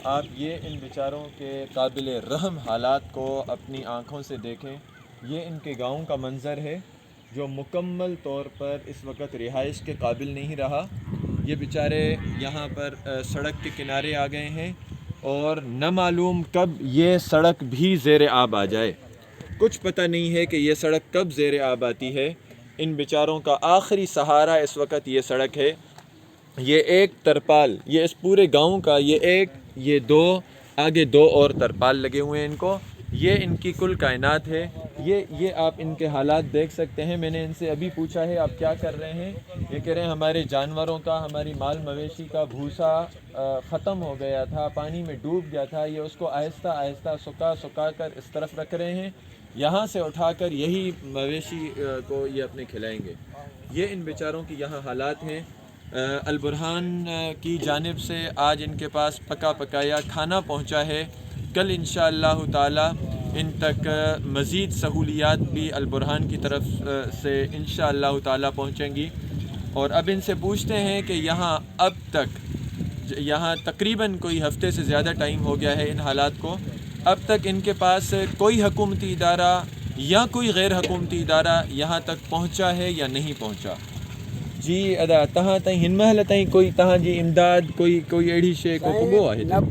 آپ یہ ان بیچاروں کے قابل رحم حالات کو اپنی آنکھوں سے دیکھیں۔ یہ ان کے گاؤں کا منظر ہے جو مکمل طور پر اس وقت رہائش کے قابل نہیں رہا۔ یہ بیچارے یہاں پر سڑک کے کنارے آ گئے ہیں اور نہ معلوم کب یہ سڑک بھی زیر آب آ جائے۔ کچھ پتہ نہیں ہے کہ یہ سڑک کب زیر آب آتی ہے۔ ان بیچاروں کا آخری سہارا اس وقت یہ سڑک ہے۔ یہ ایک ترپال، یہ اس پورے گاؤں کا یہ دو آگے دو اور ترپال لگے ہوئے ہیں ان کو۔ یہ ان کی کل کائنات ہے۔ یہ آپ ان کے حالات دیکھ سکتے ہیں۔ میں نے ان سے ابھی پوچھا ہے آپ کیا کر رہے ہیں؟ یہ کہہ رہے ہیں ہمارے جانوروں کا، ہماری مال مویشی کا بھوسا ختم ہو گیا تھا، پانی میں ڈوب گیا تھا، یہ اس کو آہستہ آہستہ سکا کر اس طرف رکھ رہے ہیں، یہاں سے اٹھا کر یہی مویشی کو یہ اپنے کھلائیں گے۔ یہ ان بیچاروں کی یہاں حالات ہیں۔ البرہان کی جانب سے آج ان کے پاس پکا پکایا کھانا پہنچا ہے۔ کل انشاءاللہ تعالی ان تک مزید سہولیات بھی البرہان کی طرف سے انشاءاللہ تعالی پہنچیں گی۔ اور اب ان سے پوچھتے ہیں کہ یہاں تقریباً کوئی ہفتے سے زیادہ ٹائم ہو گیا ہے ان حالات کو، اب تک ان کے پاس کوئی حکومتی ادارہ یا کوئی غیر حکومتی ادارہ یہاں تک پہنچا ہے یا نہیں پہنچا؟ جی ادا تہاں تائیں ہن محل تائیں کوئی تہاں جی امداد کوئی اڑی شے کو پگو ہے؟ نہ